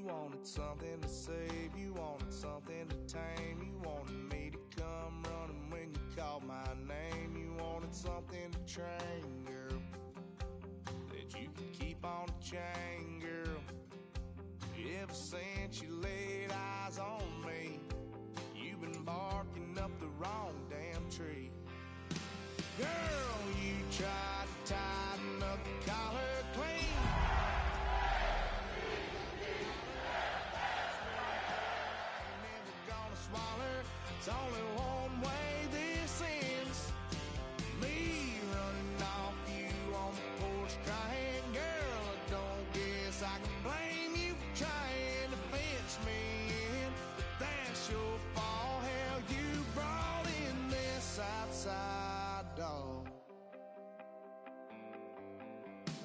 You wanted something to save, you wanted something to tame. You wanted me to come running when you called my name. You wanted something to train, girl, that you could keep on the chain, girl. Ever since you laid eyes on me, you've been barking up the wrong damn tree. Girl, you tried to tighten up the collar clean. It's only one way this ends. Me running off you on the porch crying. Girl, I don't guess I can blame you for trying to fence me in. But that's your fault. Hell, you brought in this outside dog.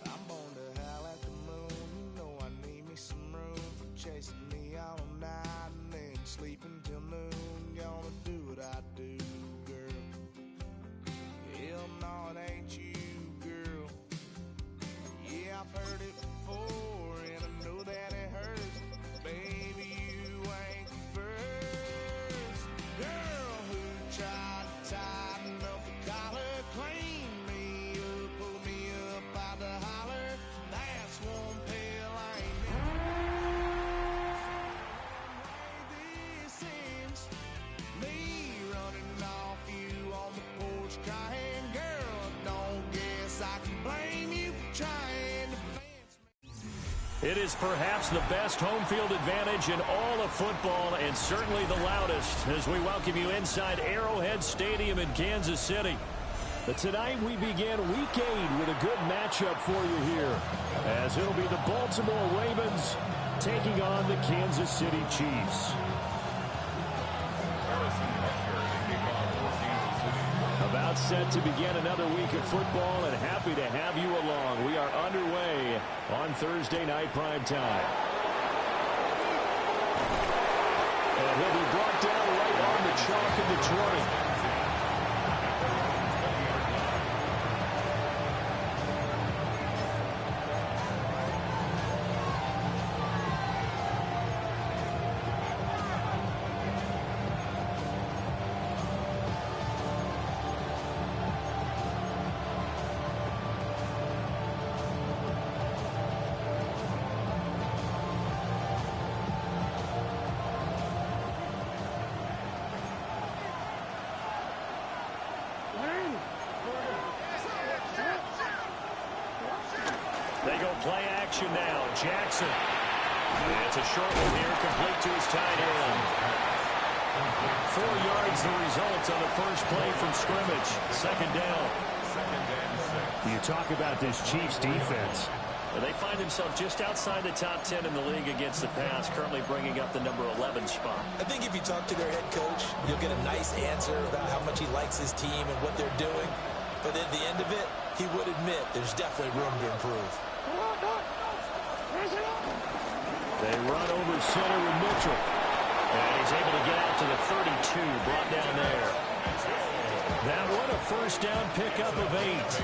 I'm born to howl at the moon. You know I need me some room for chasing me all night and then sleeping till noon. Gonna do what I do, girl. Hell no, it ain't you, girl. Yeah, I've heard it before, and I know that it hurts. Baby, you ain't the first girl who tried to tighten up the collar, clean me up, pull me up out the holler. That's one pill I ain't me running off you on the porch crying. Girl, don't guess I can blame you for trying to fence me. It is perhaps the best home field advantage in all of football, and certainly the loudest, as we welcome you inside Arrowhead Stadium in Kansas City. But tonight we begin Week 8 with a good matchup for you here, as it'll be the Baltimore Ravens taking on the Kansas City Chiefs. About set to begin another week of football, and happy to have you along. We are underway on Thursday night prime time. And he'll be brought down right on the chalk of the 20. They go play action now. Jackson. It's a short one here, complete to his tight end. 4 yards the result on the first play from scrimmage. Second down. You talk about this Chiefs defense. Well, they find themselves just outside the top 10 in the league against the pass, currently bringing up the number 11 spot. I think if you talk to their head coach, you'll get a nice answer about how much he likes his team and what they're doing. But at the end of it, he would admit there's definitely room to improve. They run over center with Mitchell. And he's able to get out to the 32, brought down there. That one a first down pickup of 8.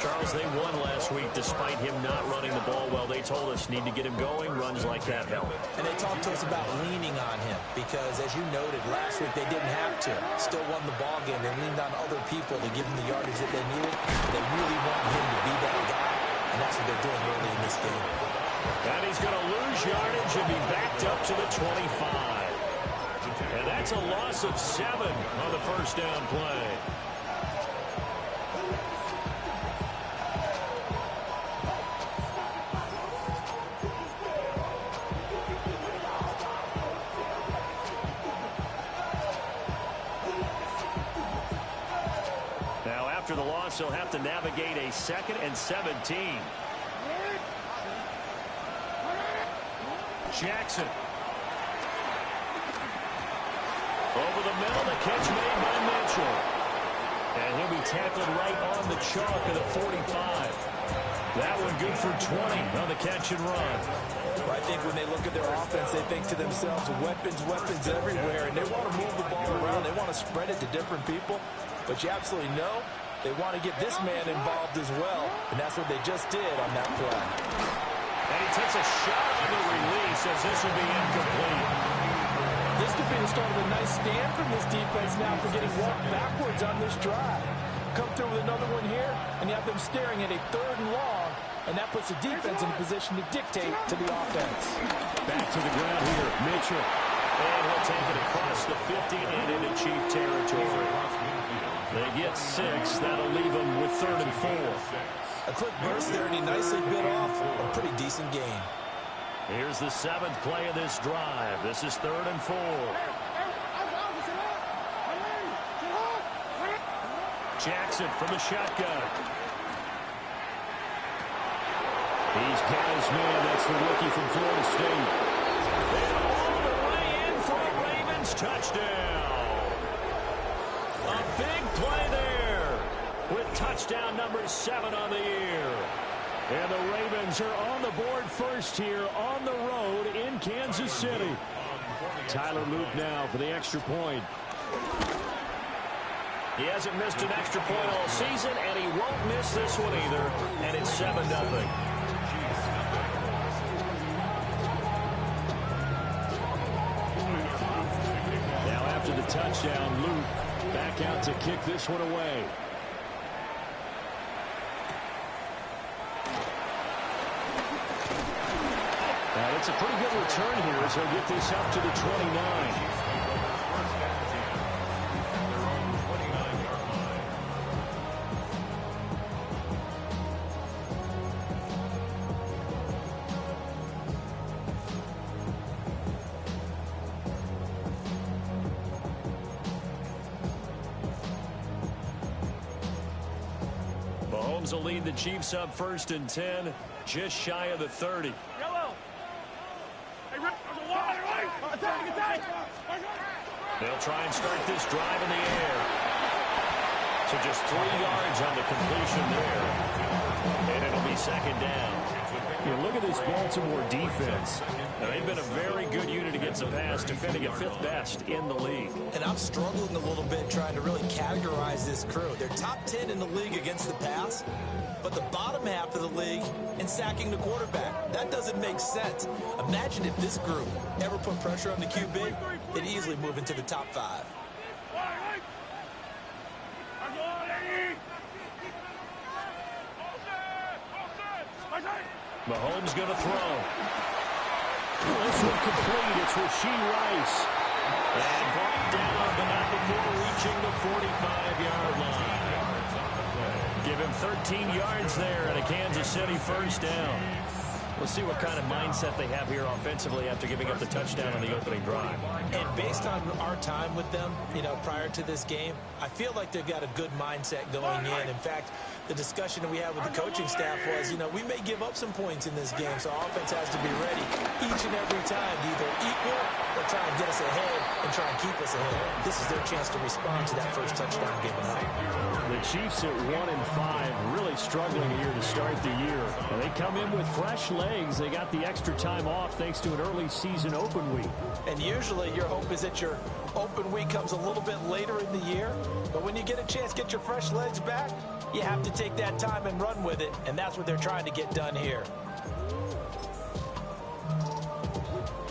Charles, they won last week despite him not running the ball well. They told us need to get him going. Runs like that help. And they talked to us about leaning on him because, as you noted, last week they didn't have to. Still won the ball game. They leaned on other people to give them the yardage that they needed. They really want him to be that guy, and that's what they're doing early in this game. And he's going to lose yardage and be backed up to the 25. And that's a loss of 7 on the first down play. Now, after the loss, he'll have to navigate a 2nd and 17. Jackson. Over the middle, the catch made by Mitchell. And he'll be tackled right on the chalk of the 45. That one good for 20 on the catch and run. Well, I think when they look at their offense, they think to themselves, weapons, weapons everywhere, and they want to move the ball around. They want to spread it to different people. But you absolutely know they want to get this man involved as well, and that's what they just did on that play. And he takes a shot on the release as this will be incomplete. This could be the start of a nice stand from this defense now for getting walked backwards on this drive. Come through with another one here, and you have them staring at a 3rd and long, and that puts the defense in a position to dictate to the offense. Back to the ground here, Mitchell. And he'll take it across the 50 and into Chief territory. They get 6. That'll leave them with 3rd and 4. A quick burst there, and he nicely bit off a pretty decent gain. Here's the 7th play of this drive. This is 3rd and 4. Jackson from the shotgun. He's got his man. That's the rookie from Florida State. And all the way in for a Ravens touchdown. A big play there with touchdown number 7 on the year. And the Ravens are on the board first here on the road in Kansas City. Tyler Luke now for the extra point. He hasn't missed an extra point all season, and he won't miss this one either. And it's 7-0. Now after the touchdown, Luke back out to kick this one away. It's a pretty good return here as he'll get this up to the 29. Mahomes will lead the Chiefs up 1st and 10, just shy of the 30. They'll try and start this drive in the air. So just 3 yards on the completion there. And it'll be 2nd down. Yeah, look at this Baltimore defense. Now, they've been a very good unit against the pass, defending at 5th best in the league. And I'm struggling a little bit trying to really categorize this crew. They're top 10 in the league against the pass, but the bottom half of the league in sacking the quarterback. That doesn't make sense. Imagine if this group ever put pressure on the QB, they'd easily move into the top 5. Mahomes going to throw. This one complete. It's Rashee Rice. And brought down, but not before reaching the 45-yard line. Give him 13 yards there and a Kansas City 1st down. We'll see what kind of mindset they have here offensively after giving up the touchdown on the opening drive. And based on our time with them, prior to this game, I feel like they've got a good mindset going in. In fact, the discussion that we had with the coaching staff was, we may give up some points in this game, so our offense has to be ready each and every time to either equal or try and get us ahead and try and keep us ahead. This is their chance to respond to that first touchdown given up. The Chiefs at 1-5, really struggling here to start the year. And they come in with fresh legs. They got the extra time off thanks to an early season open week. And usually your hope is that your open week comes a little bit later in the year. But when you get a chance to get your fresh legs back, you have to take that time and run with it. And that's what they're trying to get done here.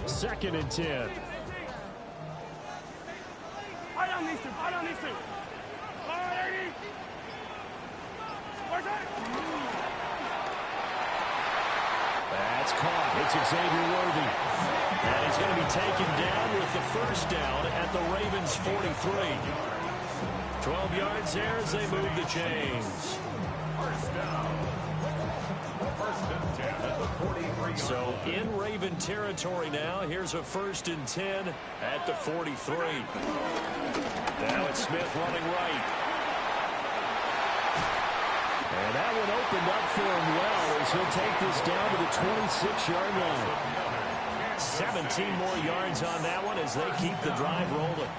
2nd and 10. That's caught. It's Xavier Worthy. And he's going to be taken down with the 1st down at the Ravens' 43. 12 yards there as they move the chains. So in Raven territory now. Here's a 1st and 10 at the 43. Now it's Smith running right. And that one opened up for him well as he'll take this down to the 26-yard line. 17 more yards on that one as they keep the drive rolling.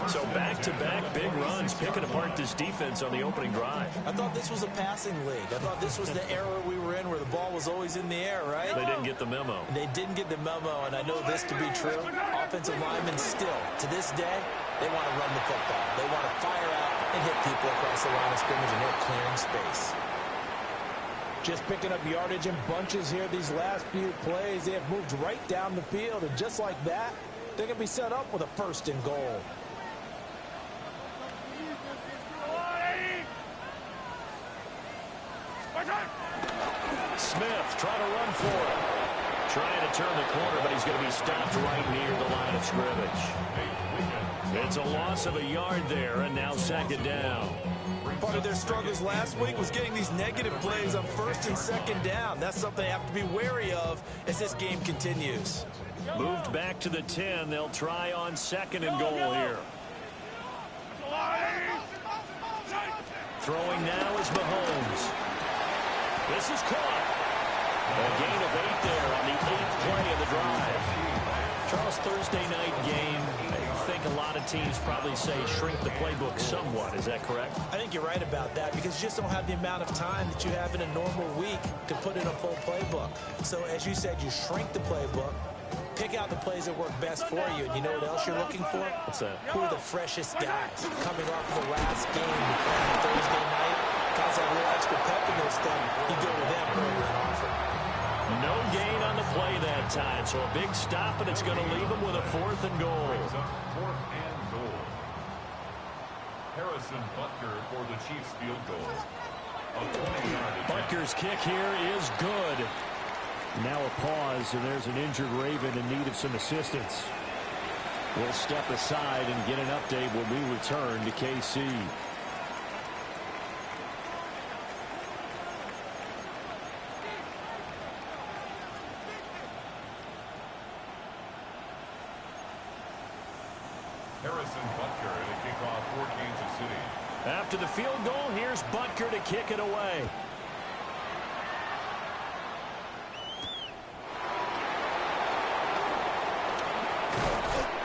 So back-to-back big runs, picking apart this defense on the opening drive. I thought this was a passing league. I thought this was the era we were in where the ball was always in the air, right? They didn't get the memo. They didn't get the memo, and I know this to be true. Offensive linemen still, to this day, they want to run the football. They want to fire out and hit people across the line of scrimmage, and they're clearing space. Just picking up yardage in bunches here these last few plays. They have moved right down the field, and just like that, they're going to be set up with a 1st and goal. Smith trying to run for it. Trying to turn the corner, but he's going to be stopped right near the line of scrimmage. It's a loss of a yard there, and now 2nd down. Part of their struggles last week was getting these negative plays on 1st and 2nd down. That's something they have to be wary of as this game continues. Moved back to the 10. They'll try on 2nd and goal here. Throwing now is Mahomes. This is caught. A gain of 8 there on the 8th play of the drive. Charles, Thursday night game, I think a lot of teams probably say shrink the playbook somewhat. Is that correct? I think you're right about that because you just don't have the amount of time that you have in a normal week to put in a full playbook. So as you said, you shrink the playbook, pick out the plays that work best for you. And you know what else you're looking for? What's that? Who are the freshest guys coming off the last game on Thursday night? Guys have a little extra pep in their step. You go to them early and often. No gain on the play that time, so a big stop, and it's going to leave them with a 4th and goal. 4th and goal. Harrison Butker for the Chiefs field goal. A 20-yard attempt. Butker's kick here is good. Now a pause, and there's an injured Raven in need of some assistance. We'll step aside and get an update when we return to KC. Harrison Butker in a kickoff for Kansas City. After the field goal, here's Butker to kick it away.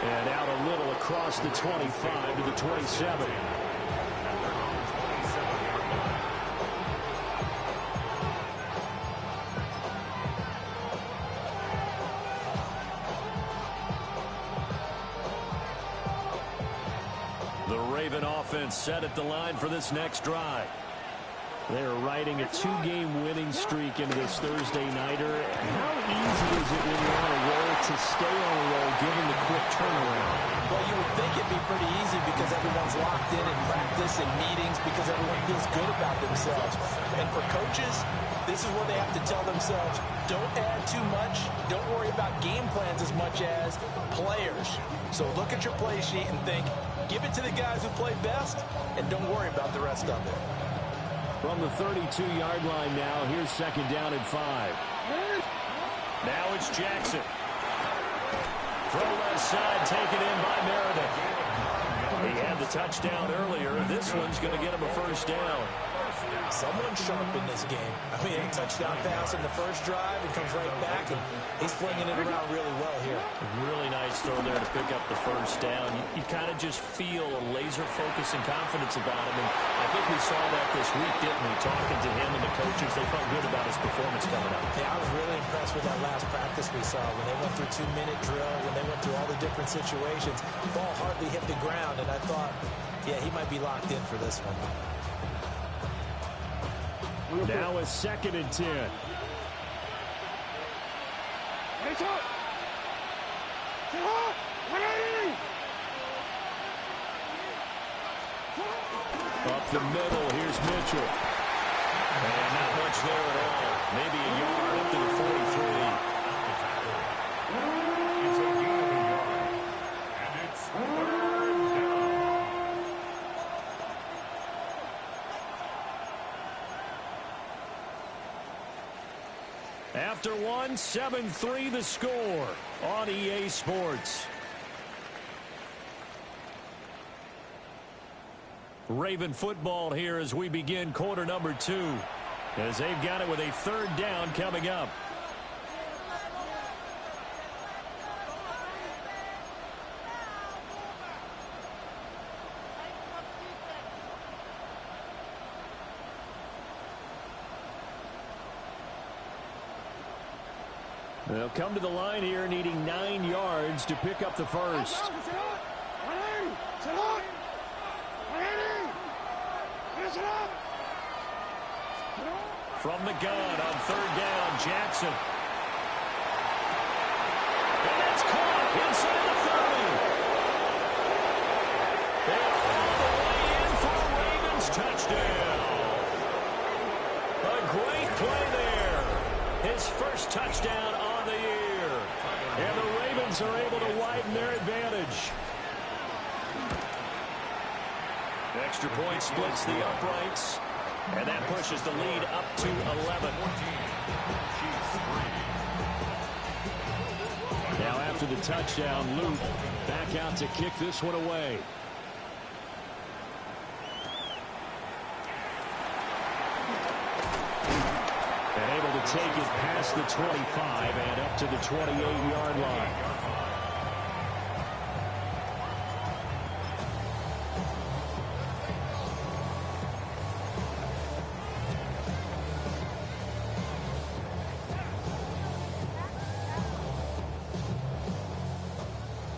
And out a little across the 25 to the 27. The Raven offense set at the line for this next drive. They're riding a 2-game winning streak into this Thursday nighter. How easy is it when you're on a roll to stay on a roll given the quick turnaround? Well, you would think it'd be pretty easy because everyone's locked in practice and meetings because everyone feels good about themselves. And for coaches, this is where they have to tell themselves, don't add too much, don't worry about game plans as much as players. So look at your play sheet and think, give it to the guys who play best, and don't worry about the rest of it. From the 32-yard line now, here's 2nd down and 5. Now it's Jackson. Throw left side, taken in by Meredith. He had the touchdown earlier. This one's going to get him a 1st down. Someone sharp in this game. I mean, a touchdown pass in the first drive and comes right back, and he's flinging it around really well here. Really nice throw there to pick up the 1st down. You kind of just feel a laser focus and confidence about him, and I think we saw that this week, didn't we? Talking to him and the coaches, they felt good about his performance coming up. Yeah, I was really impressed with that last practice we saw when they went through 2-minute drill, when they went through all the different situations. The ball hardly hit the ground, and I thought, yeah, he might be locked in for this one. Now a 2nd and 10. Up the middle, here's Mitchell. And not much there at all. Maybe a yard up to the 43. It's a gain of a yard. And it's 3rd down. After one, 7-3 the score on EA Sports. Raven football here as we begin quarter number 2. As they've got it with a 3rd down coming up. They'll come to the line here needing 9 yards to pick up the 1st. From the gun on third down, Jackson. And that's caught inside the 30. And all the way in for a Ravens touchdown. A great play there. His first touchdown on the year. And the Ravens are able to widen their advantage. Extra point splits the uprights. And that pushes the lead up to 11. Now after the touchdown, Luke back out to kick this one away. And able to take it past the 25 and up to the 28-yard line.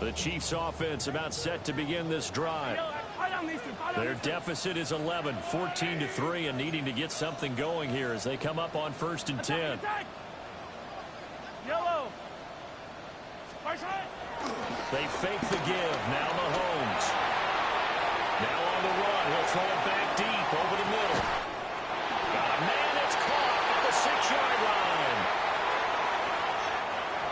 The Chiefs offense about set to begin this drive. Their deficit is 11, 14-3, and needing to get something going here as they come up on 1st and 10. They fake the give. Now Mahomes. Now on the run. He'll throw it back deep over the middle. Got a man that's caught at the 6-yard line.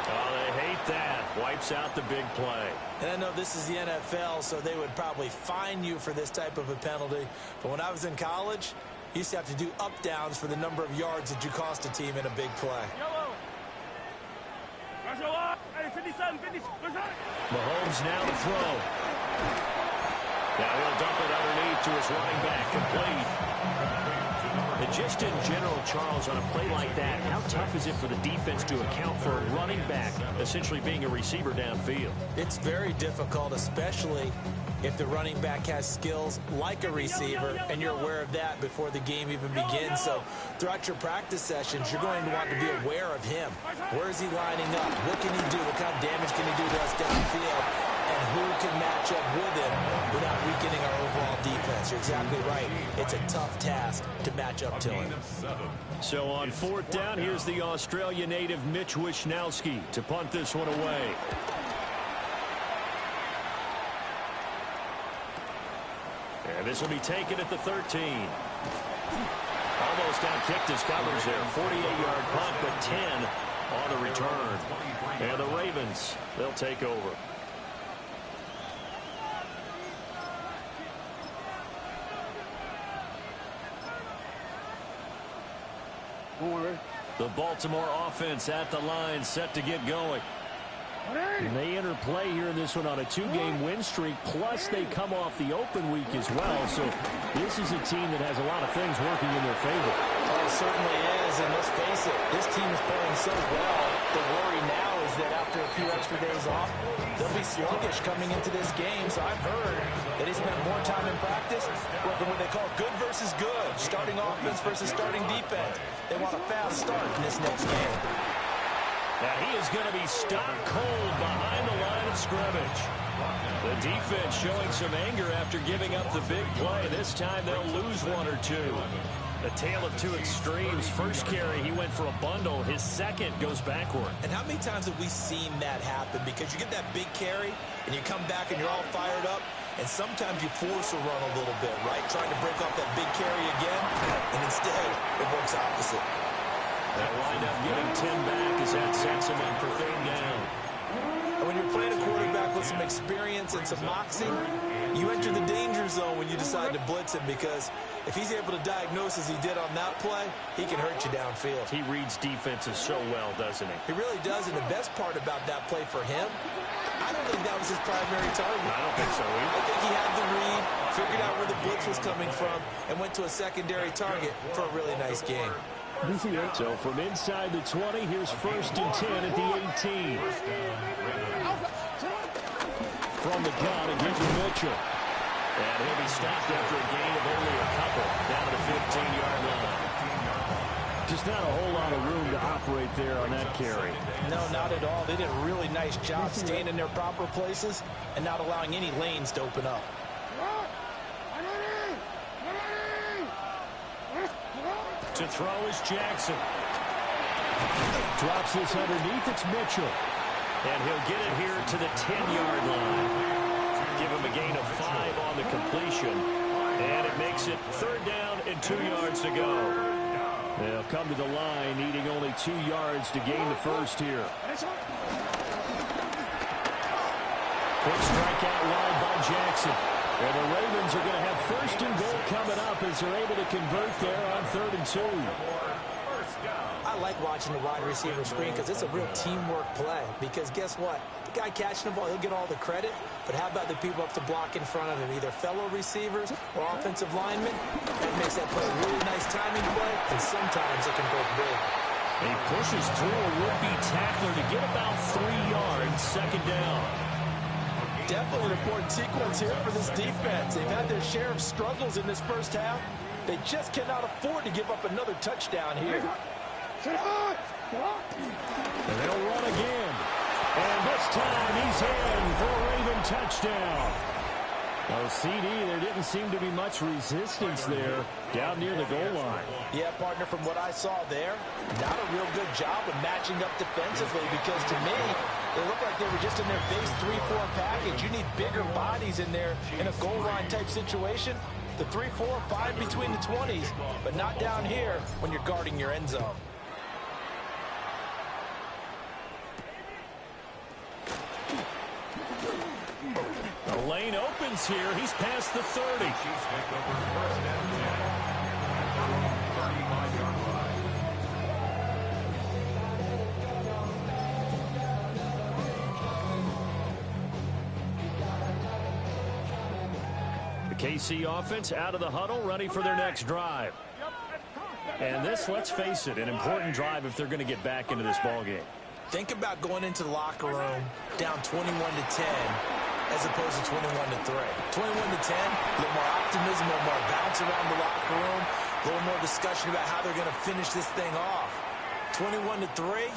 Oh, they hate that. Wipes out the big play. And I know this is the NFL, so they would probably fine you for this type of a penalty. But when I was in college, you used to have to do up-downs for the number of yards that you cost a team in a big play. Mahomes now to throw. Now he'll dump it underneath to his running back, complete. And just in general, Charles, on a play like that, how tough is it for the defense to account for a running back essentially being a receiver downfield? It's very difficult, especially if the running back has skills like a receiver, and you're aware of that before the game even begins. So throughout your practice sessions, you're going to want to be aware of him. Where is he lining up? What can he do? What kind of damage can he do to us downfield? And who can match up with him without weakening our overall defense? You're exactly right. It's a tough task to match up to him. So on 4th down, here's the Australia native Mitch Wishnowsky to punt this one away. And this will be taken at the 13. Almost outkicked his covers there. 48-yard punt, but 10 on the return. And the Ravens, they'll take over. The Baltimore offense at the line, set to get going. And they enter play here in this one on a 2-game win streak, plus they come off the open week as well. So this is a team that has a lot of things working in their favor. Oh, it certainly is, and let's face it, this team is playing so well. The worry now is that after a few extra days off, they'll be sluggish coming into this game. So I've heard that he spent more time in practice working what they call good versus good, starting offense versus starting defense. They want a fast start in this next game. Now he is going to be stopped cold behind the line of scrimmage. The defense showing some anger after giving up the big play. This time they'll lose one or two. A tale of two extremes. First carry, he went for a bundle. His second goes backward. And how many times have we seen that happen? Because you get that big carry, and you come back and you're all fired up, and sometimes you force a run a little bit, right? Trying to break off that big carry again, and instead it works opposite. That wind up getting 10 back as that sets him up for 3rd down. And when you're playing a quarterback with some experience and some moxie, you enter the danger zone when you decide to blitz him, because if he's able to diagnose as he did on that play, he can hurt you downfield. He reads defenses so well, doesn't he? He really does, and the best part about that play for him, I don't think that was his primary target. I don't think so either. I think he had the read, figured out where the blitz was coming from, and went to a secondary target for a really nice game. So from inside the 20, here's 1st and 10 at the 18. From the gun, again to Mitchell. And he'll be stopped after a gain of only a couple down to the 15-yard line. Just not a whole lot of room to operate there on that carry. No, not at all. They did a really nice job staying in their proper places and not allowing any lanes to open up. To throw is Jackson. Drops this underneath. It's Mitchell. And he'll get it here to the 10-yard line. Give him a gain of 5 on the completion. And it makes it 3rd down and 2 yards to go. They'll come to the line, needing only 2 yards to gain the first here. Quick strike out wide by Jackson. And the Ravens are going to have 1st and goal coming up as they're able to convert there on 3rd and 2. I like watching the wide receiver screen because it's a real teamwork play. Because guess what? The guy catching the ball, he'll get all the credit. But how about the people up to block in front of him, either fellow receivers or offensive linemen? That makes that play a really nice timing play, and sometimes it can break big. He pushes through a would-be tackler to get about 3 yards, 2nd down. Definitely an important sequence here for this defense. They've had their share of struggles in this first half. They just cannot afford to give up another touchdown here. And they'll run again. And this time he's in for a Raven touchdown. Well, CD, there didn't seem to be much resistance there down near the goal line. Yeah, partner, from what I saw there, not a real good job of matching up defensively because to me, they look like they were just in their base 3-4 package. You need bigger bodies in there in a goal line type situation. The 3, 4, 5 between the 20s, but not down here when you're guarding your end zone. The lane opens here. He's past the 30. The KC offense out of the huddle, ready for their next drive. And this, let's face it, an important drive if they're going to get back into this ballgame. Think about going into the locker room down 21-10 as opposed to 21-3. 21-10, a little more optimism, a little more bounce around the locker room, a little more discussion about how they're going to finish this thing off. 21-3,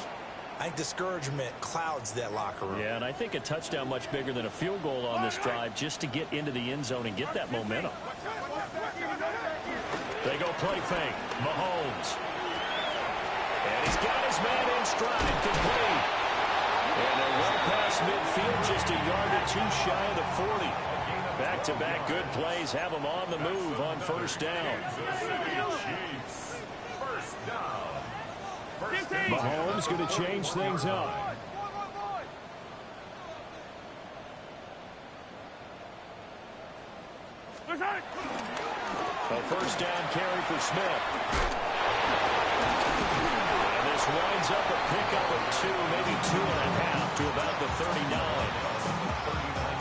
I think discouragement clouds that locker room. Yeah, and I think a touchdown much bigger than a field goal on this drive just to get into the end zone and get that momentum. They go play fake. Mahomes. And he's got his man in stride, complete. And they're well past midfield, just a yard or 2 shy of the 40. Back-to-back good plays have them on the move on 1st down. Mahomes going to change things up. A 1st down carry for Smith. And this winds up a pickup of 2, maybe 2.5 to about the 39.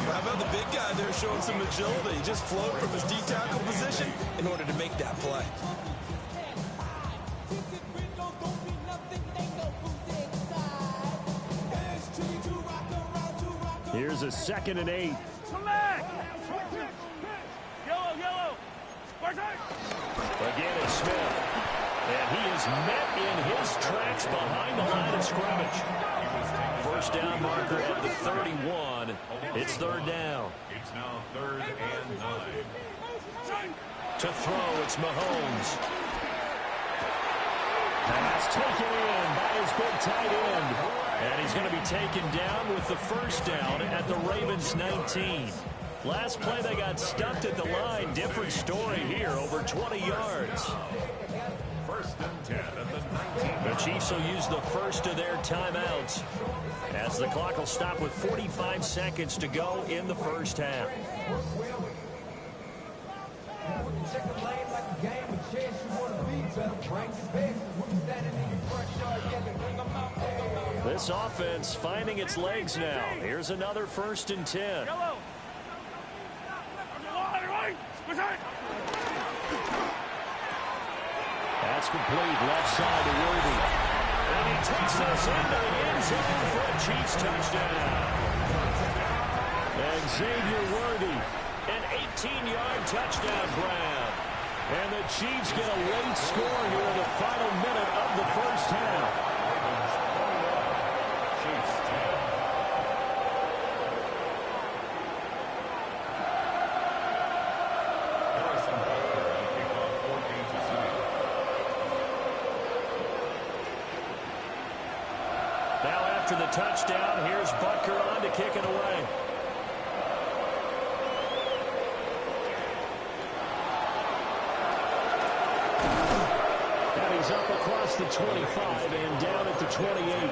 How about the big guy there showing some agility? He just floated from his D-tackle position in order to make that play. Here's a 2nd and 8. Again, it's Smith. And he is met in his tracks behind the line of scrimmage. 1st down marker at the 31. It's 3rd down. It's now 3rd and 9. To throw, it's Mahomes. Pass taken in by his big tight end. And he's going to be taken down with the 1st down at the Ravens 19. Last play, they got stuffed at the line. Different story here, over 20 yards. 1st and 10 at the 19. The Chiefs will use the first of their timeouts as the clock will stop with 45 seconds to go in the 1st half. This offense finding its legs now. Here's another 1st and 10. That's complete, left side to Worthy. And he takes this into the end zone for a Chiefs touchdown. And Xavier Worthy. An 18-yard touchdown grab. And the Chiefs get a late score here in the final minute of the 1st half. Chiefs 10. Harrison Butker on kickoff for Kansas City. after the touchdown. Here's Butker on to kick it away. And he's up across the 25 and down at the 28.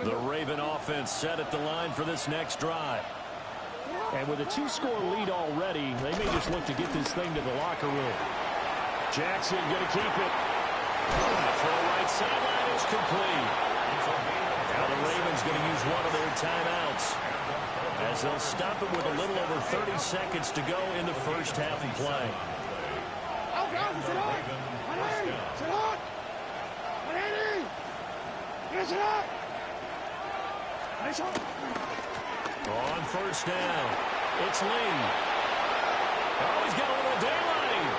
The Raven offense set at the line for this next drive. And with a 2-score lead already, they may just look to get this thing to the locker room. Jackson going to keep it. For the right sideline is complete. Now the Ravens going to use one of their timeouts, as they'll stop it with a little over 30 seconds to go in the first half of play. On first down, it's Lee. Oh, he's got a little daylight.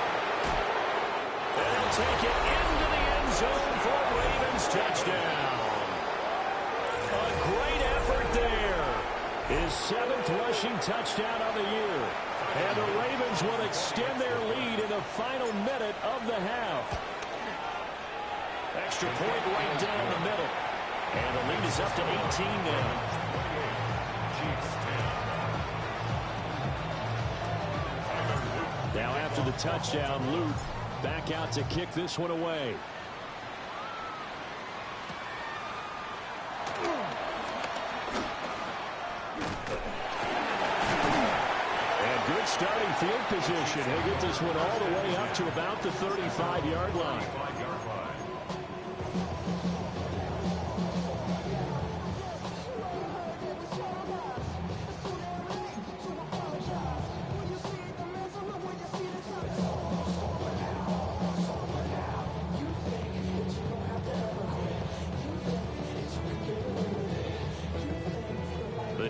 And he'll take it into the end zone for a Ravens touchdown. A great effort there. His 7th rushing touchdown of the year. And the Ravens will extend their lead in the final minute of the half. Extra point right down the middle. And the lead is up to 18 now. Now after the touchdown, Luke back out to kick this one away. And good starting field position. He'll get this one all the way up to about the 35-yard line.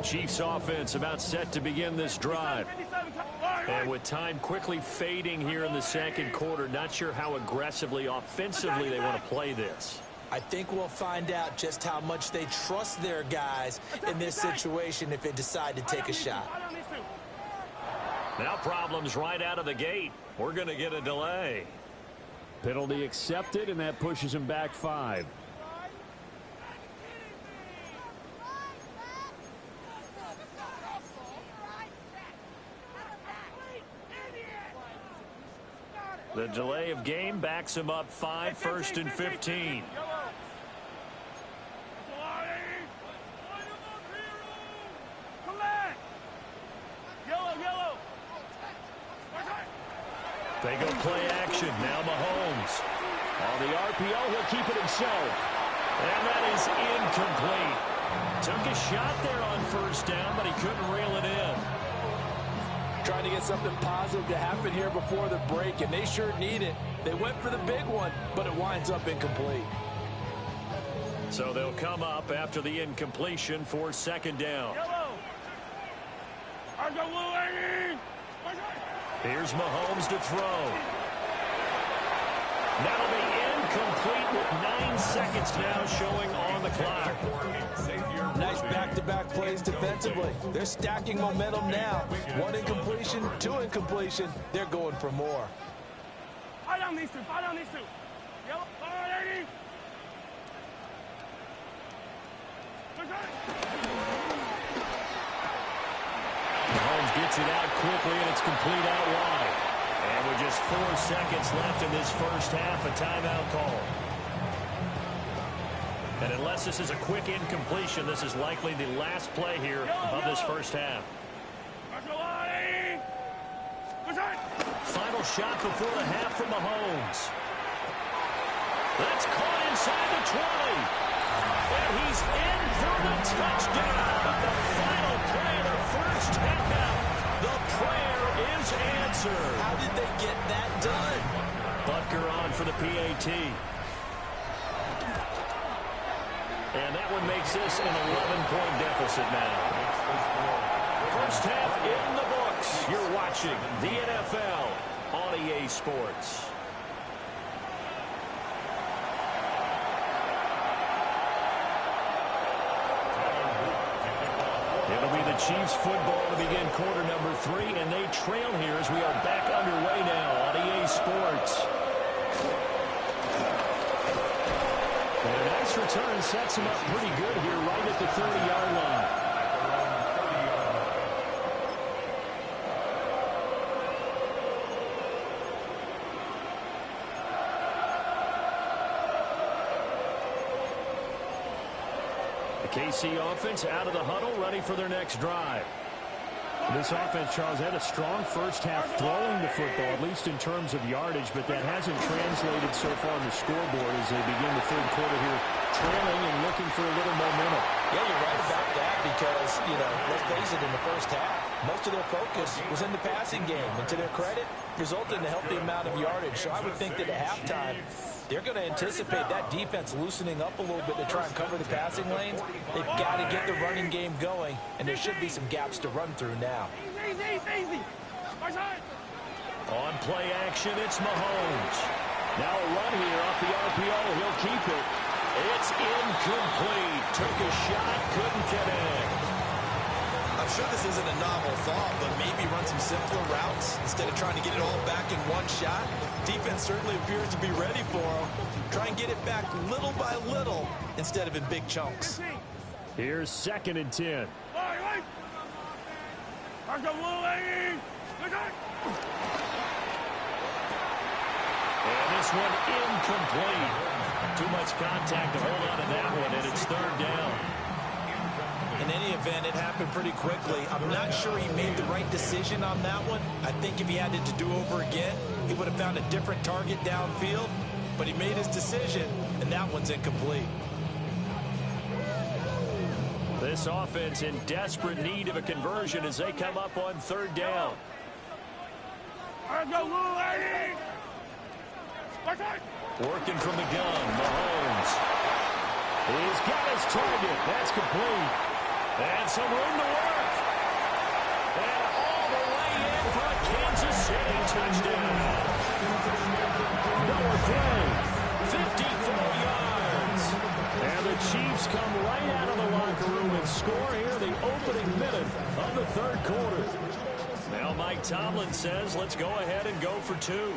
Chiefs offense about set to begin this drive. And with time quickly fading here in the second quarter, not sure how aggressively, offensively they want to play this. I think we'll find out just how much they trust their guys in this situation if they decide to take a shot. Now problems right out of the gate. We're going to get a delay. Penalty accepted, and that pushes him back 5. The delay of game backs him up 5, 1st and 15. They go play action. Now Mahomes. On the RPO, he'll keep it himself. And that is incomplete. Took a shot there on first down, but he couldn't reel it in. Trying to get something positive to happen here before the break, and they sure need it. They went for the big one, but it winds up incomplete. So they'll come up after the incompletion for 2nd down. Here's Mahomes to throw. That'll be incomplete with 9 seconds now showing on the clock. Nice back-to-back plays defensively. They're stacking momentum now. 1 incompletion, 2 incompletion. They're going for more. Fight on these two. Yellow, Mahomes gets it out quickly, and it's complete out wide. And with just 4 seconds left in this first half, a timeout call. And unless this is a quick incompletion, this is likely the last play here of this first half. Final shot before the half from Mahomes. That's caught inside the 20. And he's in for the touchdown. The final play of the first half. The prayer is answered. How did they get that done? Butker on for the PAT. And that one makes this an 11-point deficit now. First half in the books. You're watching the NFL on EA Sports. It'll be the Chiefs football to begin quarter number 3, and they trail here as we are back underway now on EA Sports. And a nice return sets him up pretty good here right at the 30-yard line. KC offense out of the huddle, ready for their next drive. This offense, Charles, had a strong first half throwing the football, at least in terms of yardage, but that hasn't translated so far on the scoreboard as they begin the third quarter here, trailing and looking for a little momentum. Yeah, you're right about that because, let's face it, in the first half, most of their focus was in the passing game. And to their credit, resulted in a healthy amount of yardage. So I would think that at halftime, they're going to anticipate that defense loosening up a little bit to try and cover the passing lanes. They've got to get the running game going, and there should be some gaps to run through now. Easy. On play action, it's Mahomes. Now a run here off the RPO. He'll keep it. It's incomplete. Took a shot, couldn't get in. I'm sure this isn't a novel thought, but maybe run some simpler routes instead of trying to get it all back in one shot. Defense certainly appears to be ready for him. Try and get it back little by little instead of in big chunks. Here's 2nd and 10. And this one incomplete. Too much contact to hold on to that one, and it's 3rd down. In any event, it happened pretty quickly. I'm not sure he made the right decision on that one. I think if he had it to do over again, he would have found a different target downfield. But he made his decision, and that one's incomplete. This offense in desperate need of a conversion as they come up on 3rd down. Working from the gun, Mahomes. He's got his target. That's complete. And some room to work. And all the way in for a Kansas City touchdown. Noah Gray, 54 yards. And the Chiefs come right out of the locker room and score here the opening minute of the 3rd quarter. Now Mike Tomlin says, let's go ahead and go for 2.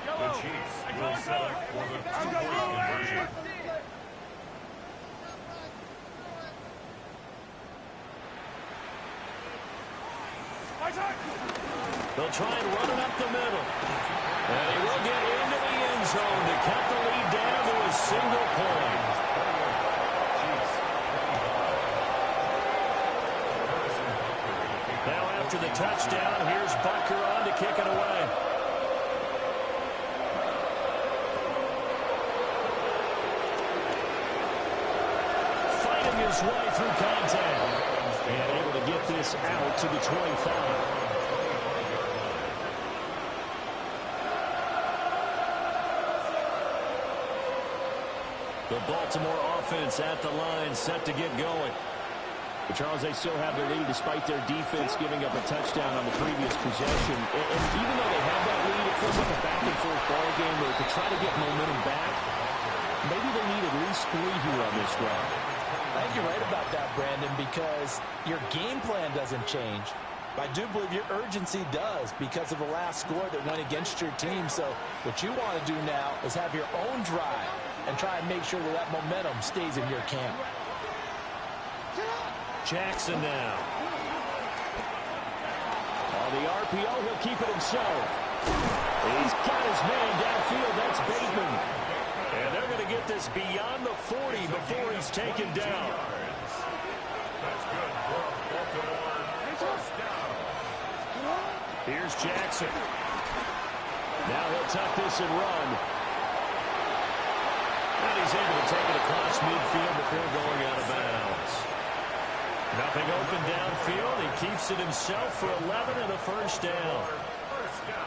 The Chiefs will select for the two-point conversion. They'll try and run it up the middle. And he will get into the end zone to cut the lead down to a single point. Now after the touchdown, here's Bucker on to kick it away. Fighting his way through contact. And able to get this out to the 25. The Baltimore offense at the line, set to get going. But Charles, they still have the lead despite their defense giving up a touchdown on the previous possession. And even though they have that lead, it feels like a back-and-forth ball game where to try to get momentum back, maybe they need at least 3 here on this drive. I think you're right about that, Brandon, because your game plan doesn't change. I do believe your urgency does because of the last score that went against your team. So what you want to do now is have your own drive and try and make sure that that momentum stays in your camp. Jackson now. On the RPO, he'll keep it himself. He's got his man downfield. That's Bateman. And they're going to get this beyond the 40 before he's taken down. That's good for Baltimore. First down. Here's Jackson. Now he'll tuck this and run. And he's able to take it across midfield before going out of bounds. Nothing open downfield. He keeps it himself for 11 and a first down.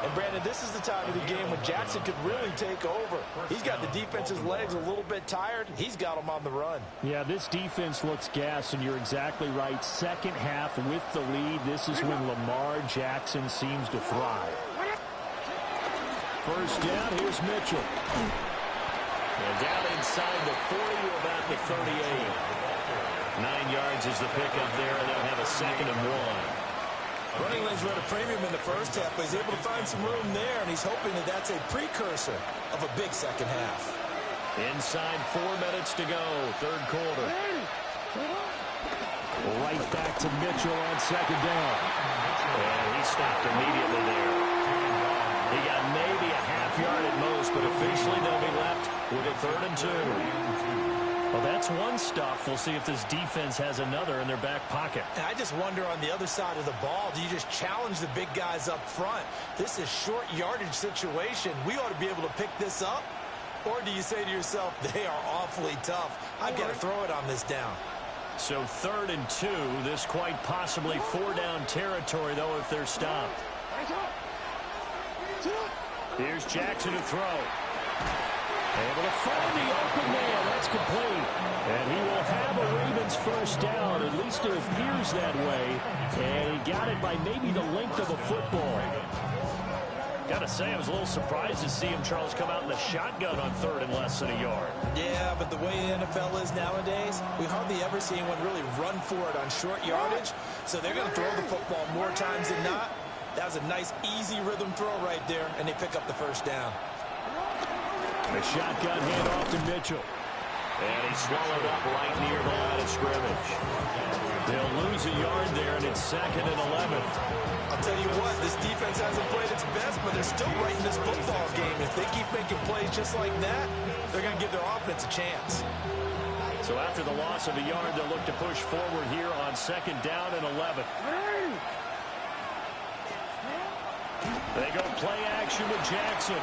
And, Brandon, this is the time of the game when Jackson could really take over. He's got the defense's legs a little bit tired. He's got them on the run. Yeah, this defense looks gassed, and you're exactly right. Second half with the lead, this is when Lamar Jackson seems to thrive. First down, here's Mitchell. And down inside the 40 to about the 38. 9 yards is the pickup there, and they'll have a 2nd and 1. Running lanes were at a premium in the first half, but he's able to find some room there, and he's hoping that that's a precursor of a big second half. Inside 4 minutes to go, third quarter. Right back to Mitchell on 2nd down. And he stopped immediately there. He got maybe a half yard at most, but officially they'll be left with a 3rd and 2. Well, that's one stuff. We'll see if this defense has another in their back pocket. And I just wonder on the other side of the ball, do you just challenge the big guys up front? This is short yardage situation. We ought to be able to pick this up. Or do you say to yourself, they are awfully tough. I've got to throw it on this down. So 3rd and 2. This quite possibly 4-down territory, though, if they're stopped. Here's Jackson to throw. Able to find the open man. That's complete. And he will have a Ravens first down. At least it appears that way. And he got it by maybe the length of a football. Gotta say, I was a little surprised to see him, Charles, come out in the shotgun on 3rd and less than a yard. Yeah, but the way the NFL is nowadays, we hardly ever see anyone really run for it on short yardage. So they're going to throw the football more times than not. That was a nice, easy rhythm throw right there, and they pick up the first down. A shotgun handoff to Mitchell. And he's swallowed up right near the line of scrimmage. They'll lose a yard there, and it's 2nd and 11. I'll tell you what, this defense hasn't played its best, but they're still right in this football game. If they keep making plays just like that, they're going to give their offense a chance. So after the loss of a yard, they'll look to push forward here on 2nd down and 11. They go play action with Jackson.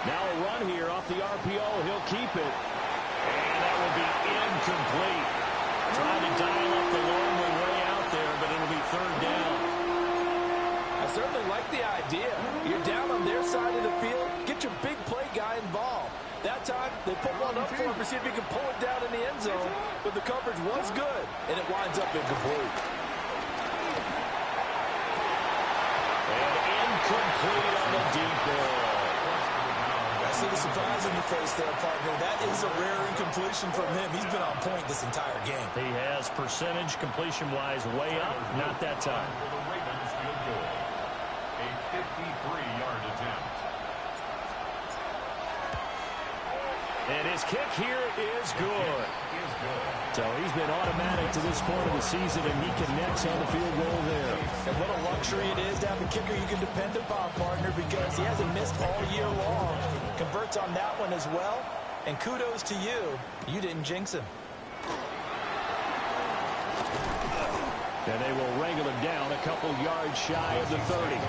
Now a run here off the RPO. He'll keep it. And that will be incomplete. Trying to dial up the long way out there, but it'll be 3rd down. I certainly like the idea. You're down on their side of the field. Get your big play guy involved. That time, they put one up for him to see if he can pull it down in the end zone. But the coverage was good, and it winds up incomplete. And incomplete on the deep ball. I see the surprise in your face there, partner. That is a rare incompletion from him. He's been on point this entire game. He has percentage completion-wise way up. Not that time. For the Ravens field goal, a 53-yard attempt. And his kick here is good. So he's been automatic to this point of the season, and he connects on the field goal there. And what a luxury it is to have a kicker you can depend upon, partner, because he hasn't missed all year long. Converts on that one as well. And kudos to you. You didn't jinx him. And they will wrangle him down a couple yards shy of the 30.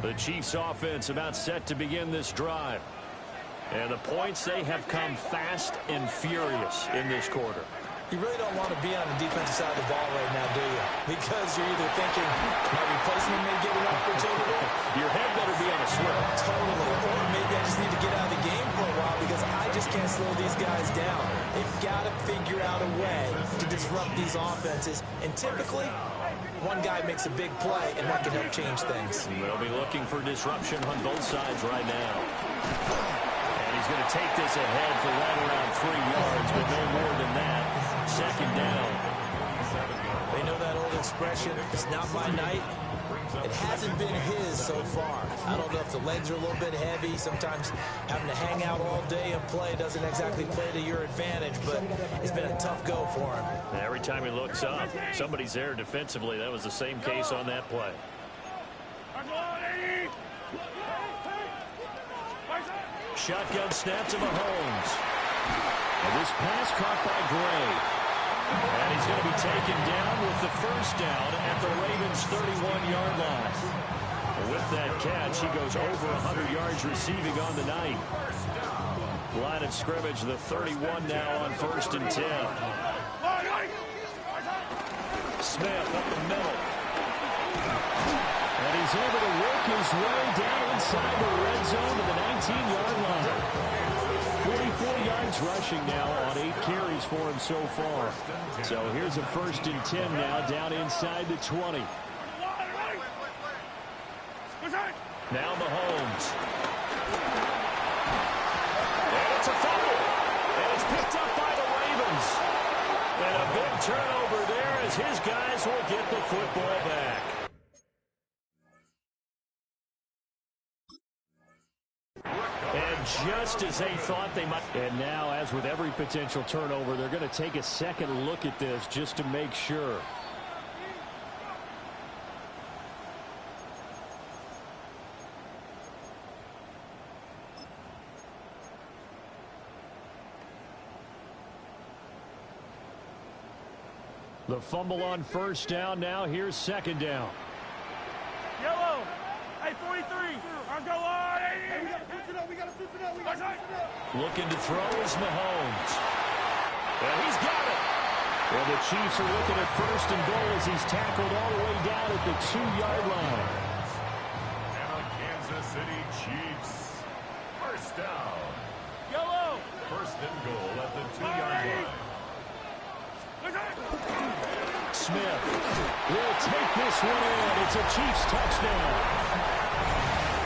The Chiefs offense about set to begin this drive. And the points, they have come fast and furious in this quarter. You really don't want to be on the defensive side of the ball right now, do you? Because you're either thinking my replacement may get an opportunity. Your head better be on a swivel. Totally. Or maybe I just need to get out of the game for a while because I just can't slow these guys down. They've got to figure out a way to disrupt these offenses. And typically, one guy makes a big play, and that can help change things. They'll be looking for disruption on both sides right now. And he's going to take this ahead for right around 3 yards, but no more than that. 2nd down. They know that old expression, it's not my night. It hasn't been his so far. I don't know if the legs are a little bit heavy. Sometimes having to hang out all day and play doesn't exactly play to your advantage, but it's been a tough go for him. Every time he looks up, somebody's there defensively. That was the same case on that play. Shotgun snap to Mahomes. And this pass caught by Gray. And he's going to be taken down with the first down at the Ravens' 31-yard line. With that catch, he goes over 100 yards receiving on the night. Line of scrimmage, the 31 now on 1st and 10. Smith up the middle. And he's able to work his way down inside the red zone to the 19-yard line. 44 yards rushing now on 8 carries for him so far. So here's a 1st and 10 now down inside the 20. Now Mahomes. And it's a fumble. And it's picked up by the Ravens. And a big turnover there as his guys will get the football back. And just as they thought they might. And now, as with every potential turnover, they're going to take a second look at this just to make sure. The fumble on 1st down. Now here's 2nd down. Yellow. Hey, 43. Let's go on. Hey, we got to switch it up. Looking to throw is Mahomes. And he's got it. Well, the Chiefs are looking at 1st and goal as he's tackled all the way down at the 2-yard line. And the Kansas City Chiefs. 1st down. Yellow. 1st and goal at the 2-yard line. Smith will take this one in. It's a Chiefs touchdown.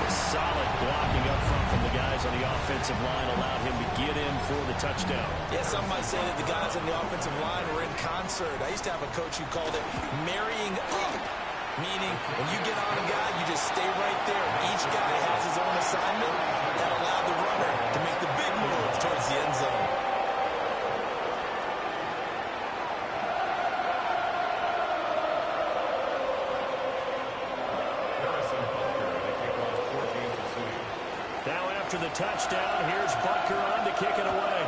Solid blocking up front from the guys on the offensive line allowed him to get in for the touchdown. Yeah, some might say that the guys on the offensive line were in concert. I used to have a coach who called it marrying up, meaning when you get on a guy, you just stay right there. Each guy has his own assignment. That allowed the runner to make the big move towards the end zone. After the touchdown, here's Butker on to kick it away.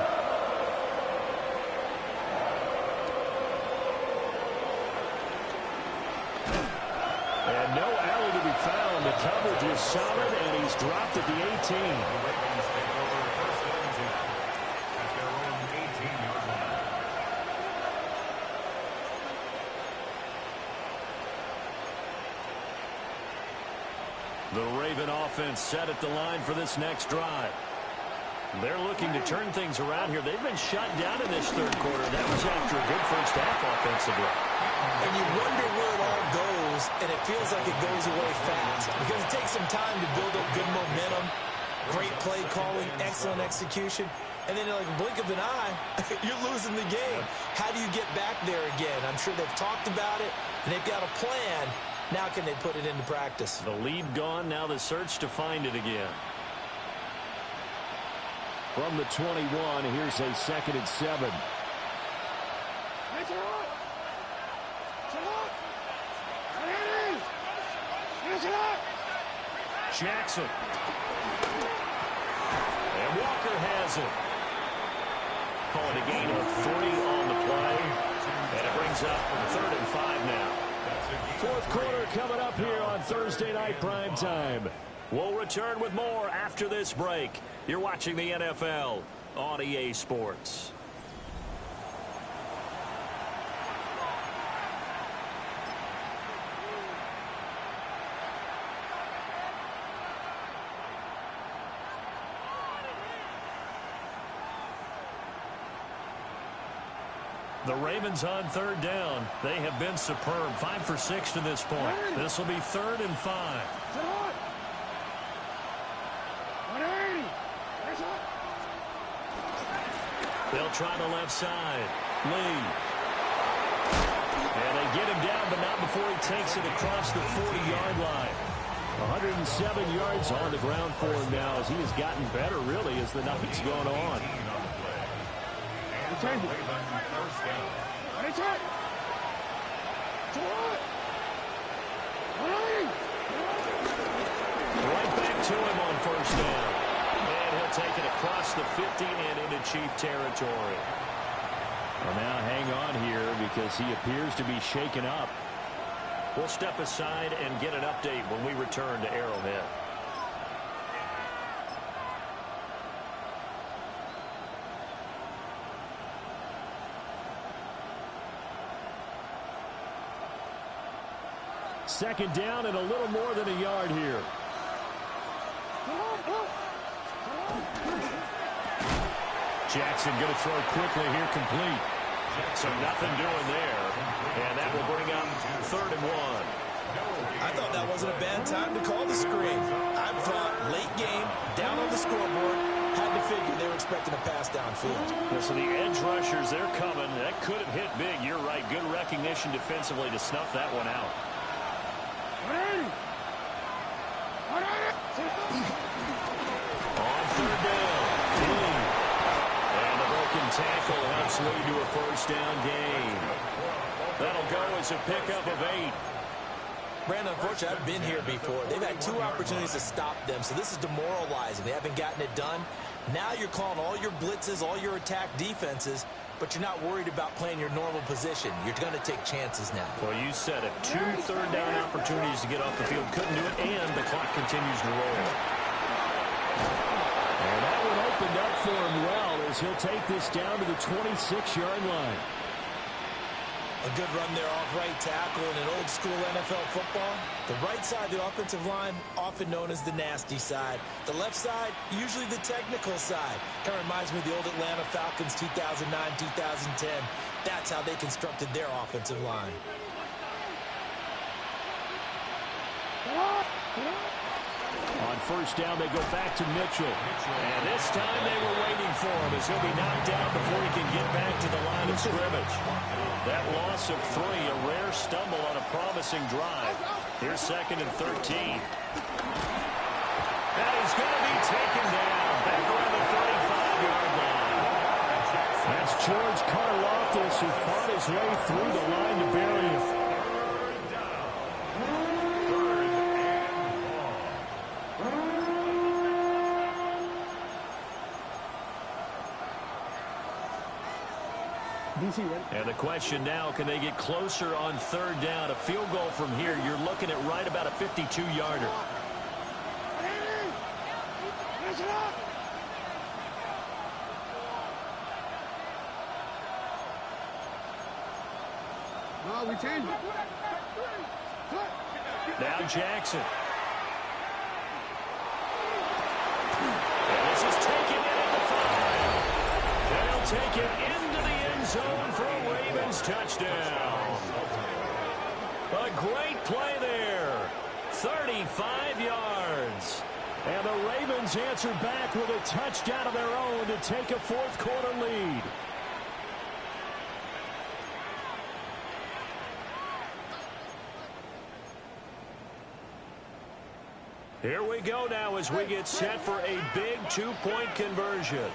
And no alley to be found. The coverage is solid, and he's dropped at the 18. The Raven offense set at the line for this next drive. They're looking to turn things around here. They've been shut down in this 3rd quarter. That was after a good 1st half offensively. And you wonder where it all goes, and it feels like it goes away fast because it takes some time to build up good momentum, great play calling, excellent execution, and then like a blink of an eye, you're losing the game. How do you get back there again? I'm sure they've talked about it, and they've got a plan. Now can they put it into practice? The lead gone, now the search to find it again. From the 21, here's a 2nd and 7. Jackson. And Walker has it. Calling a gain of 3 on the play. And it brings up 3rd and 5 now. 4th quarter coming up here on Thursday Night Prime Time. We'll return with more after this break. You're watching the NFL on EA Sports. The Ravens on 3rd down. They have been superb. 5 for 6 to this point. This will be 3rd and 5. They'll try the left side. Lee. And they get him down, but not before he takes it across the 40-yard line. 107 yards on the ground for him now as he has gotten better, really, as the night's gone on. Right back to him on 1st down. And he'll take it across the 50 and into Chief territory. Well, now hang on here because he appears to be shaken up. We'll step aside and get an update when we return to Arrowhead. Second down and a little more than a yard here. Jackson going to throw quickly here, complete. So nothing doing there. And that will bring up 3rd and 1. I thought that wasn't a bad time to call the screen. I thought late game, down on the scoreboard, had to figure they were expecting a pass downfield. So the edge rushers, they're coming. That could have hit big. You're right. Good recognition defensively to snuff that one out. On 3rd down. And the broken tackle helps lead to a 1st down gain. That'll go as a pickup of 8. Brandon, unfortunately, I've been here before. They've had 2 opportunities to stop them, so this is demoralizing. They haven't gotten it done. Now you're calling all your blitzes, all your attack defenses, but you're not worried about playing your normal position. You're going to take chances now. Well, you said it. 2 third-down opportunities to get off the field. Couldn't do it, and the clock continues to roll. And that one opened up for him well as he'll take this down to the 26-yard line. A good run there off right tackle in an old-school NFL football. The right side of the offensive line, often known as the nasty side. The left side, usually the technical side. Kind of reminds me of the old Atlanta Falcons 2009-2010. That's how they constructed their offensive line. On 1st down, they go back to Mitchell. And this time they were waiting for him as he'll be knocked down before he can get back to the line of scrimmage. That loss of 3, a rare stumble on a promising drive. Here's 2nd and 13. And he's going to be taken down back around the 35-yard line. That's George Karlaftis who fought his way through the line to bury him. And the question now, can they get closer on 3rd down? A field goal from here, you're looking at right about a 52-yarder. No, we changed it. Now Jackson. And this is taken in at the 5. They'll take it into the end zone for a Ravens touchdown. A great play there. 35 yards. And the Ravens answer back with a touchdown of their own to take a 4th quarter lead. Here we go now as we get set for a big 2-point conversion.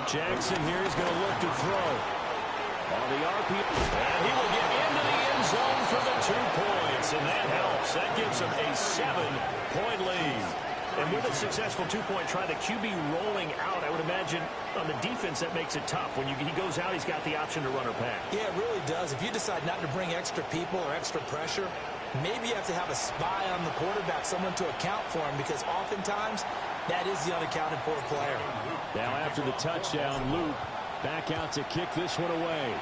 Jackson here is going to look to throw. On the RP, and he will get into the end zone for the 2 points, and that helps. That gives him a 7-point lead. And with a successful 2-point try, the QB rolling out, I would imagine on the defense that makes it tough. When he goes out, he's got the option to run or pass. Yeah, it really does. If you decide not to bring extra people or extra pressure, maybe you have to have a spy on the quarterback, someone to account for him, because oftentimes that is the unaccounted for player. Now after the touchdown, Luke back out to kick this one away.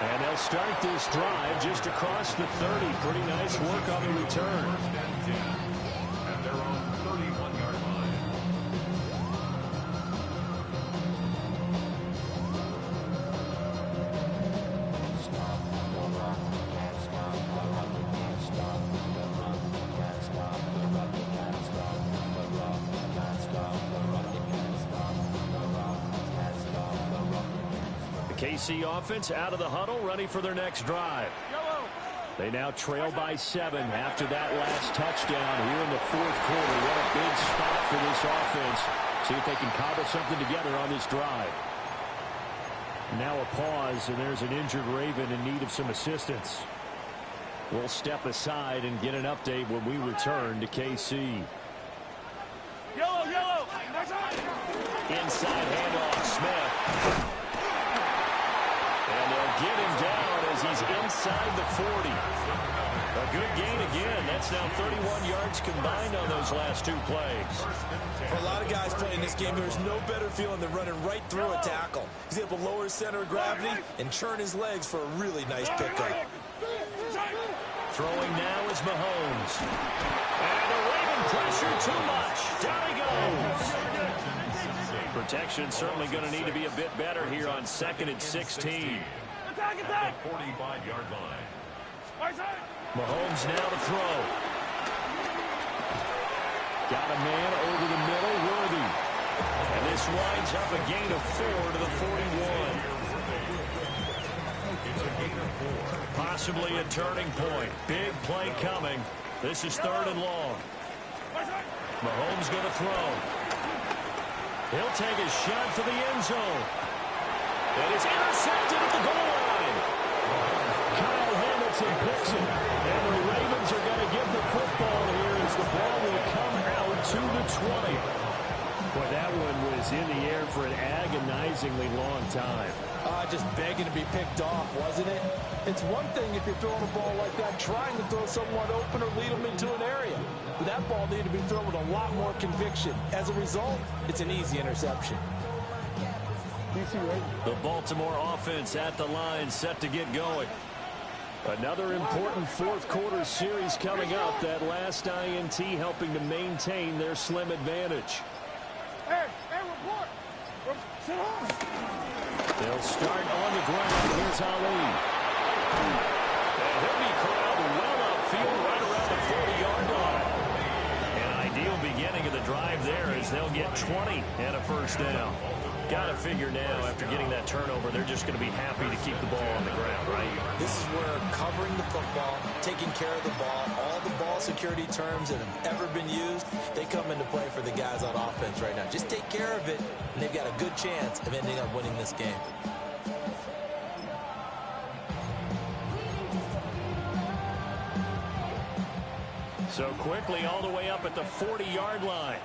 And they'll start this drive just across the 30. Pretty nice work on the return. And they're on 31-yard line. KC offense out of the huddle, ready for their next drive. They now trail by 7 after that last touchdown here in the 4th quarter. What a big spot for this offense. See if they can cobble something together on this drive. Now a pause, and there's an injured Raven in need of some assistance. We'll step aside and get an update when we return to KC. Yellow, yellow. Inside handoff, Smith. And they'll get him down as he's inside the 40. A good gain again. That's now 31 yards combined on those last two plays. For a lot of guys playing this game, there's no better feeling than running right through a tackle. He's able to lower his center of gravity and turn his legs for a really nice pickup. Throwing now is Mahomes. And the Raven pressure too much. Down he goes. Protection certainly going to need to be a bit better here on 2nd and 16. Attack, attack! 45-yard line. Mahomes now to throw. Got a man over the middle, Worthy. And this winds up a gain of 4 to the 41. Possibly a turning point. Big play coming. This is 3rd and long. Mahomes going to throw. He'll take a shot for the end zone. And it's intercepted at the goal line. Kyle Hamilton picks it. And the Ravens are going to get the football here as the ball will come out to the 20. Boy, that one was in the air for an agonizingly long time. Just begging to be picked off, wasn't it? It's one thing if you're throwing a ball like that, trying to throw someone open or lead them into an area. But that ball needed to be thrown with a lot more conviction. As a result, it's an easy interception. The Baltimore offense at the line, set to get going. Another important 4th quarter series coming up. That last INT helping to maintain their slim advantage. Hey, report! Sit on! They'll start on the ground. Here's Ali. And he'll be corralled well upfield right around the 40-yard line. An ideal beginning of the drive there as they'll get 20 and a first down. Got to figure now, after getting that turnover, they're just going to be happy to keep the ball on the ground, right? This is where covering the football, taking care of the ball, all the ball security terms that have ever been used, they come into play for the guys on offense right now. Just take care of it, and they've got a good chance of ending up winning this game. So quickly all the way up at the 40-yard line.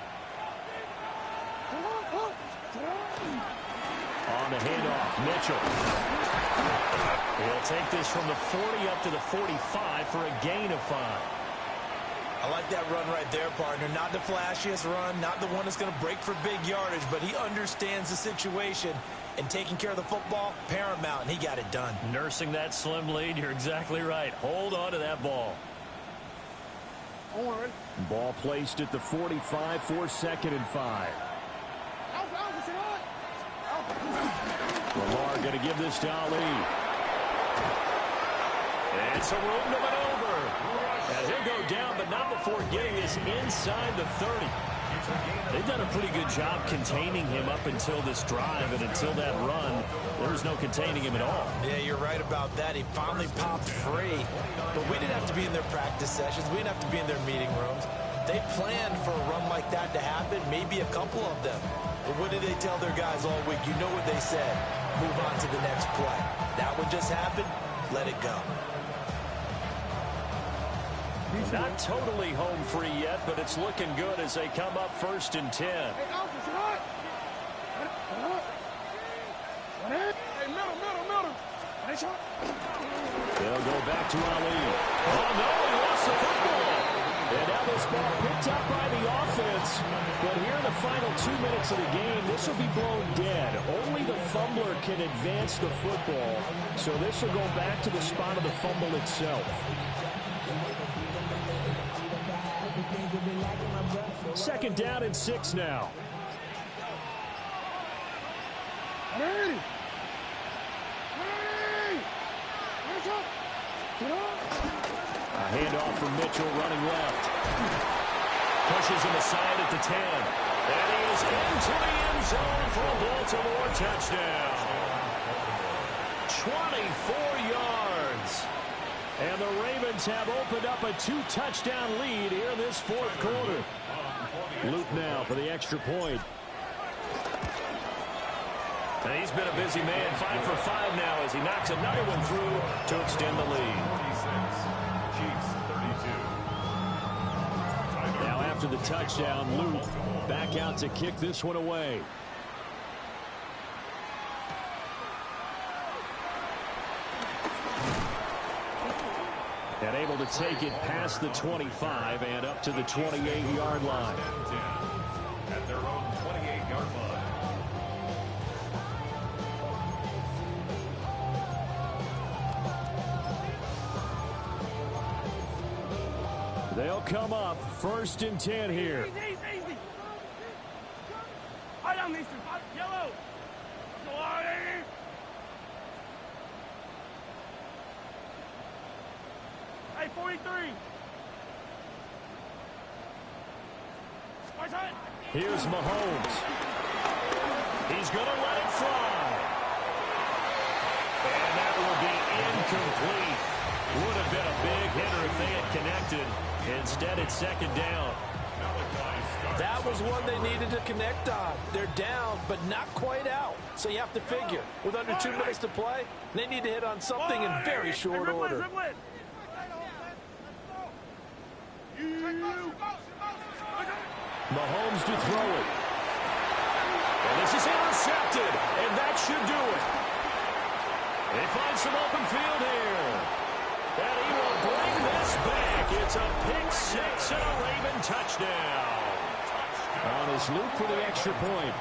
On the handoff, Mitchell. He'll take this from the 40 up to the 45 for a gain of 5. I like that run right there, partner. Not the flashiest run, not the one that's going to break for big yardage, but he understands the situation, and taking care of the football, paramount, and he got it done. Nursing that slim lead, you're exactly right. Hold on to that ball. Ball placed at the 45 for 2nd and 5. Lamar going to give this to Ali. And some room to maneuver. And he'll go down, but not before getting this inside the 30. They've done a pretty good job containing him up until this drive, and until that run, there was no containing him at all. Yeah, you're right about that. He finally popped free. But we didn't have to be in their practice sessions. We didn't have to be in their meeting rooms. They planned for a run like that to happen, maybe a couple of them. But what did they tell their guys all week? You know what they said. Move on to the next play. That one just happened. Let it go. Not totally home free yet, but it's looking good as they come up 1st and 10. They'll go back to Ali. Oh, no, he lost the football. And now this ball picked up by the offense. But here in the final 2 minutes of the game, this will be blown dead. Only the fumbler can advance the football. So this will go back to the spot of the fumble itself. 2nd down and 6 now. A handoff from Mitchell running left. Pushes him aside at the 10. And he is into the end zone for a Baltimore touchdown. 24 yards. And the Ravens have opened up a 2-touchdown lead here in this 4th quarter. Luke now for the extra point. And he's been a busy man, 5 for 5 now as he knocks another one through to extend the lead. Now after the touchdown, Luke back out to kick this one away. And able to take it past the 25 and up to the 28-yard line. At their own 28-yard line. They'll come up 1st and 10 here. Easy. High down, Easton. Yellow. Go on, Eddie. Hey, 43. Here's Mahomes. He's going to let it fly. And that will be incomplete. Would have been a big hitter if they had connected. Instead, it's 2nd down. That was one they needed to connect on. They're down, but not quite out. So you have to figure, with under 2 minutes to play, they need to hit on something in very short order. Mahomes to throw it. And this is intercepted, and that should do it. They find some open field here. And he will bring this back. It's a pick 6 and a Raven touchdown. On his loop for the extra point.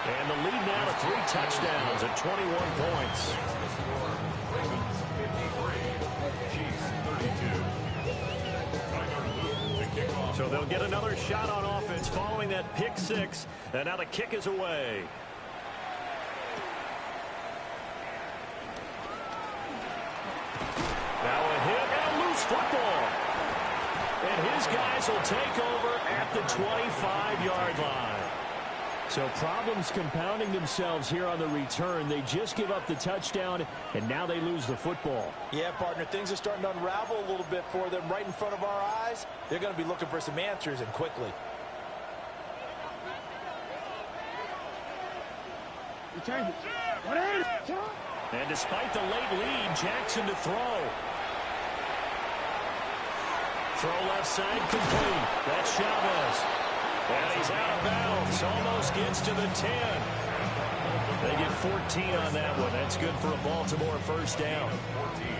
And the lead now to 3 touchdowns at 21 points. Ravens 53, Chiefs 32. So they'll get another shot on offense following that pick 6. And now the kick is away. Now a hit and a loose football. And his guys will take over at the 25-yard line. So problems compounding themselves here on the return. They just give up the touchdown, and now they lose the football. Yeah, partner, things are starting to unravel a little bit for them right in front of our eyes. They're going to be looking for some answers, and quickly. And despite the late lead, Jackson to throw. Throw left side complete. That's Chavez. And he's out of bounds. Almost gets to the 10. They get 14 on that one. That's good for a Baltimore 1st down.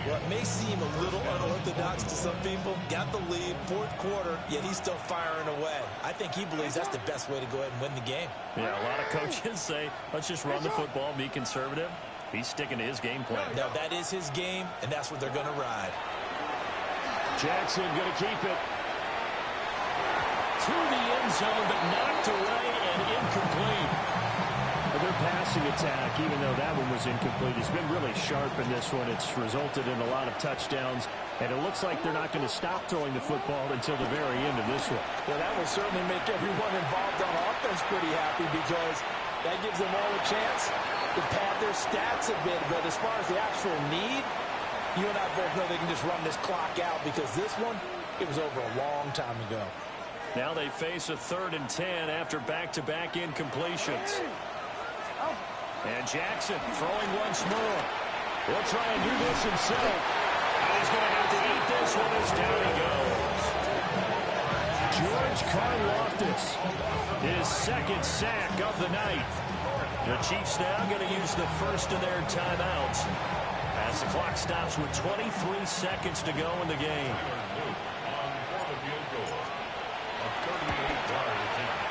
Well, it may seem a little unorthodox to some people. Got the lead, 4th quarter, yet he's still firing away. I think he believes that's the best way to go ahead and win the game. Yeah, a lot of coaches say, let's just run the football, be conservative. He's sticking to his game plan. No, that is his game, and that's what they're going to ride. Jackson going to keep it. To the end zone, but knocked away and incomplete. Their passing attack, even though that one was incomplete, has been really sharp in this one. It's resulted in a lot of touchdowns, and it looks like they're not going to stop throwing the football until the very end of this one. Well, that will certainly make everyone involved on offense pretty happy because that gives them all a chance to pad their stats a bit. But as far as the actual need, you and I both know they can just run this clock out because this one, it was over a long time ago. Now they face a 3rd and 10 after back-to-back incompletions. And Jackson throwing once more. He'll try and do this himself. He's going to have to eat this one as down he goes. George Karlaftis, his 2nd sack of the night. The Chiefs now going to use the first of their timeouts as the clock stops with 23 seconds to go in the game.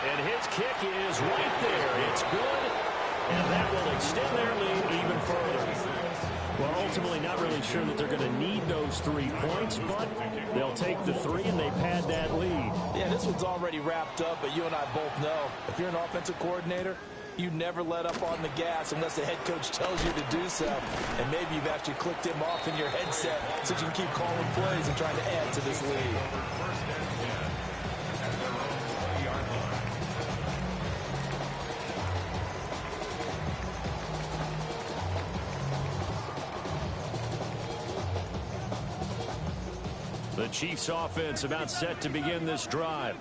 And his kick is right there. It's good, and that will extend their lead even further. Well, ultimately not really sure that they're going to need those 3 points, but they'll take the 3 and they pad that lead. Yeah, this one's already wrapped up, but you and I both know if you're an offensive coordinator, you never let up on the gas unless the head coach tells you to do so. And maybe you've actually clicked him off in your headset so you can keep calling plays and trying to add to this lead. The Chiefs offense about set to begin this drive.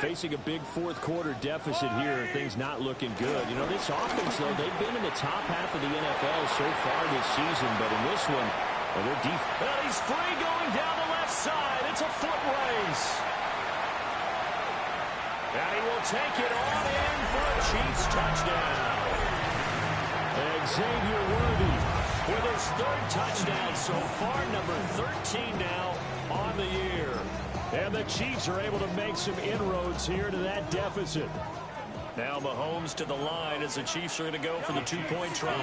Facing a big 4th quarter deficit here, things not looking good. You know, this offense, though, they've been in the top half of the NFL so far this season, but in this one, well, their defense. Well, he's free going down the left side. It's a foot race. And he will take it on in for a Chiefs touchdown. Xavier Worthy with his third touchdown so far, number 13 now on the year. And the Chiefs are able to make some inroads here to that deficit. Now Mahomes to the line as the Chiefs are going to go for the two-point try.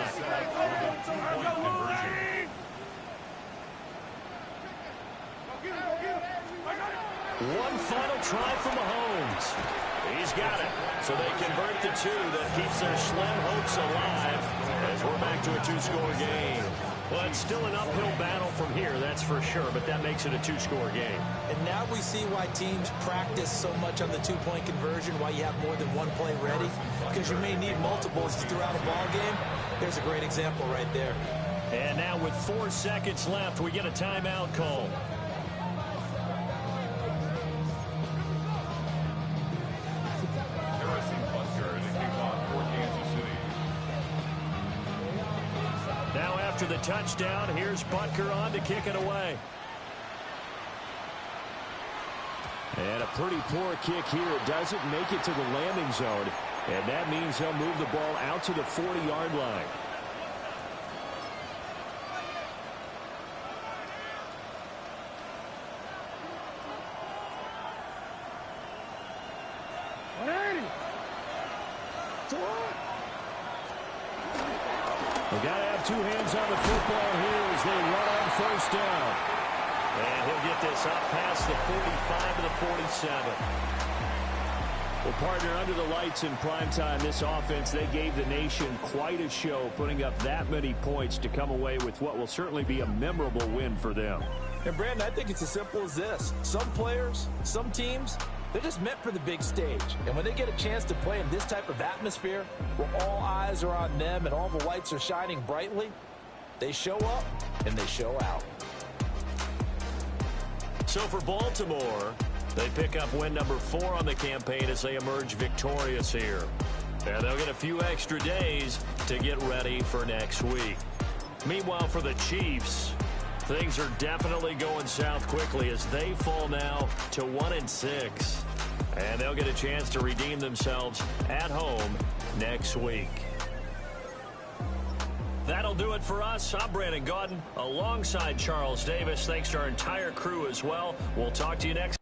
One final try for Mahomes. He's got it. So they convert the two. That keeps their slim hopes alive as we're back to a two-score game. Well, it's still an uphill battle from here, that's for sure, but that makes it a two-score game. And now we see why teams practice so much on the two-point conversion, why you have more than one play ready, because you may need multiples throughout a ball game. There's a great example right there. And now with 4 seconds left, we get a timeout call. Now after the touchdown, here's Butker on to kick it away. And a pretty poor kick here. It doesn't make it to the landing zone. And that means they'll move the ball out to the 40-yard line. They got to have two hands on the football here as they run on first down. And he'll get this up past the 45 to the 47. Well, partner, under the lights in primetime, this offense, they gave the nation quite a show, putting up that many points to come away with what will certainly be a memorable win for them. And, Brandon, I think it's as simple as this. Some players, some teams, they're just meant for the big stage. And when they get a chance to play in this type of atmosphere, where all eyes are on them and all the lights are shining brightly, they show up and they show out. So for Baltimore, they pick up win number 4 on the campaign as they emerge victorious here. And they'll get a few extra days to get ready for next week. Meanwhile, for the Chiefs, things are definitely going south quickly as they fall now to 1-6. And they'll get a chance to redeem themselves at home next week. That'll do it for us. I'm Brandon Gaudin alongside Charles Davis. Thanks to our entire crew as well. We'll talk to you next